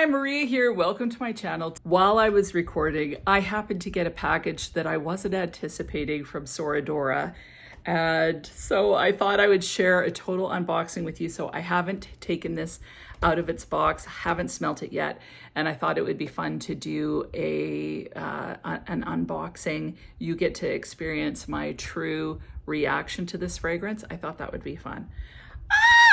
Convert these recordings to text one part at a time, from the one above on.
Hi, Maria here. Welcome to my channel. While I was recording, I happened to get a package that I wasn't anticipating from Sora Dora. And so I thought I would share a total unboxing with you. So I haven't taken this out of its box, haven't smelt it yet. And I thought it would be fun to do an unboxing. You get to experience my true reaction to this fragrance. I thought that would be fun.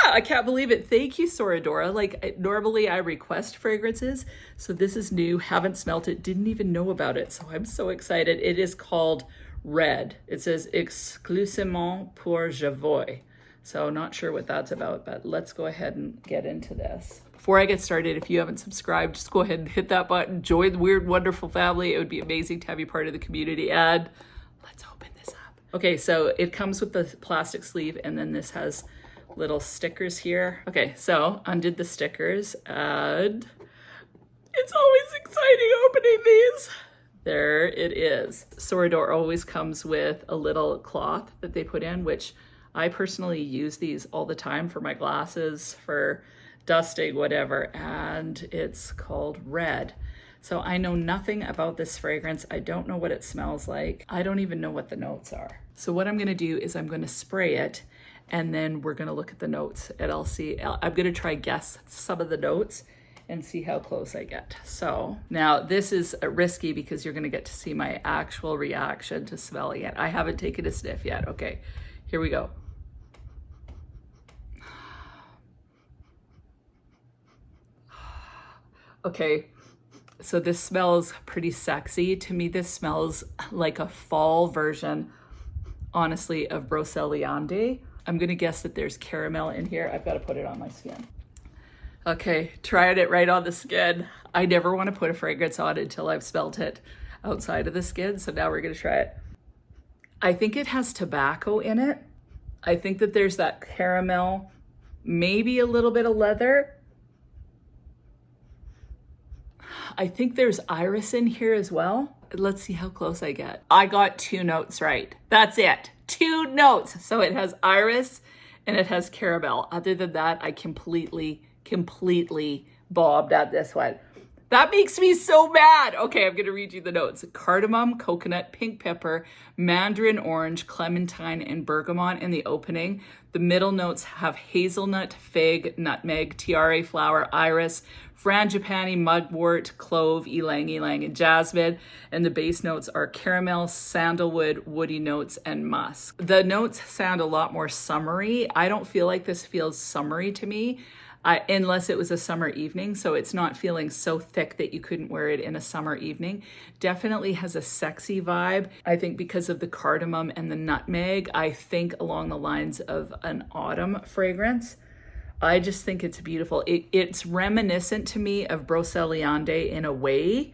I can't believe it. Thank you, Sora Dora. Like, normally I request fragrances, so this is new, haven't smelt it, didn't even know about it, so I'm so excited. It is called Red. It says exclusivement pour Jeulia. So not sure what that's about, but let's go ahead and get into this. Before I get started, if you haven't subscribed, just go ahead and hit that button. Join the weird, wonderful family. It would be amazing to have you part of the community, and let's open this up. Okay, so it comes with the plastic sleeve, and then this has little stickers here. Okay, so undid the stickers, and it's always exciting opening these. There it is. Sora Dora always comes with a little cloth that they put in, which I personally use these all the time for my glasses, for dusting, whatever, and it's called Red. So I know nothing about this fragrance. I don't know what it smells like. I don't even know what the notes are. So what I'm gonna do is I'm gonna spray it, and then we're gonna look at the notes, and I'm gonna try guess some of the notes and see how close I get. So now this is risky because you're gonna get to see my actual reaction to smelling it. I haven't taken a sniff yet. Okay, here we go. Okay, so this smells pretty sexy. To me, this smells like a fall version, honestly, of Broceliande. I'm gonna guess that there's caramel in here. I've got to put it on my skin. Okay, tried it right on the skin. I never want to put a fragrance on until I've smelled it outside of the skin, so now we're gonna try it. I think it has tobacco in it. I think that there's that caramel, maybe a little bit of leather. I think there's iris in here as well. Let's see how close I get. I got 2 notes right. That's it. 2 notes. So it has iris and it has caramel. Other than that, I completely bobbed at this one. That makes me so mad. Okay, I'm gonna read you the notes. Cardamom, coconut, pink pepper, mandarin orange, clementine, and bergamot in the opening. The middle notes have hazelnut, fig, nutmeg, tiare flower, iris, frangipani, mugwort, clove, ylang ylang, and jasmine. And the base notes are caramel, sandalwood, woody notes, and musk. The notes sound a lot more summery. I don't feel like this feels summery to me. Unless it was a summer evening, so it's not feeling so thick that you couldn't wear it in a summer evening. Definitely has a sexy vibe. I think because of the cardamom and the nutmeg, I think along the lines of an autumn fragrance. I just think it's beautiful. It's reminiscent to me of Broceliande in a way,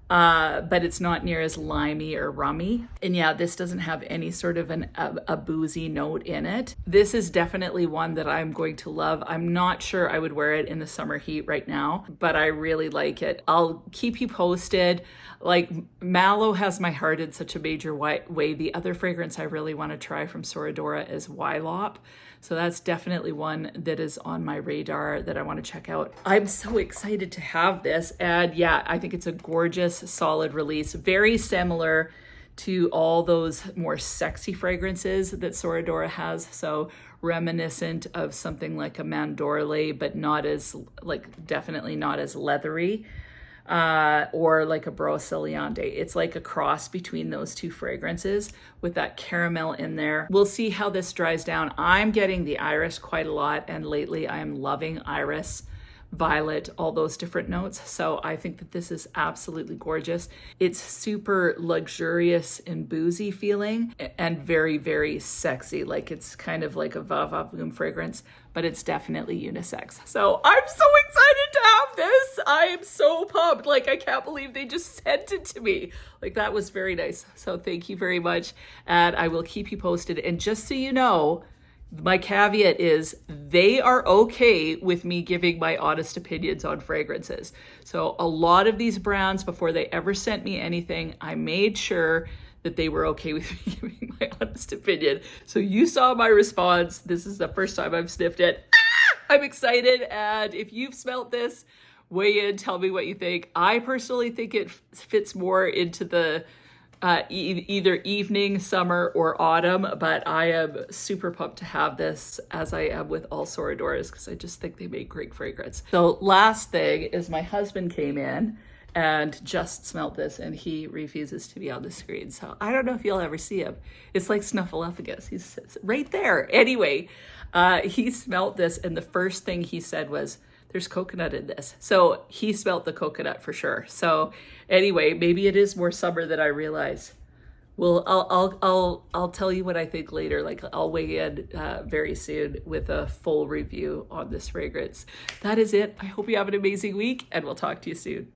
but it's not near as limey or rummy. And yeah, this doesn't have any sort of a boozy note in it. This is definitely one that I'm going to love. I'm not sure I would wear it in the summer heat right now, but I really like it. I'll keep you posted. Like, Mallow has my heart in such a major way. The other fragrance I really want to try from Sora Dora is Wylop. So that's definitely one that is on my radar that I want to check out. I'm so excited to have this. And yeah, I think it's a gorgeous, solid release. Very similar to all those more sexy fragrances that Sora Dora has. So reminiscent of something like a Mandorle, but not as, like, definitely not as leathery. Or like a Broceliande. It's like a cross between those 2 fragrances with that caramel in there. We'll see how this dries down. I'm getting the iris quite a lot, and lately I am loving iris, violet, all those different notes. So I think that this is absolutely gorgeous. It's super luxurious and boozy feeling, and very, very sexy. Like, it's kind of like a va va voom fragrance, but it's definitely unisex. So I'm so excited to have this. I am so pumped. Like, I can't believe they just sent it to me. Like, that was very nice. So thank you very much. And I will keep you posted. And just so you know, my caveat is they are okay with me giving my honest opinions on fragrances. So a lot of these brands, before they ever sent me anything, I made sure that they were okay with me giving my honest opinion. So you saw my response. This is the first time I've sniffed it. I'm excited. And if you've smelt this, Weigh in, tell me what you think. I personally think it fits more into the either evening, summer, or autumn, but I am super pumped to have this, as I am with all Sora Doras, because I just think they make great fragrance. So last thing is my husband came in and just smelled this, and he refuses to be on the screen. So I don't know if you'll ever see him. It's like Snuffleupagus. He's right there. Anyway, he smelled this, and the first thing he said was, there's coconut in this. So he smelled the coconut for sure. So anyway, maybe it is more summer than I realize. Well, I'll tell you what I think later. Like, I'll weigh in very soon with a full review on this fragrance. That is it. I hope you have an amazing week, and we'll talk to you soon.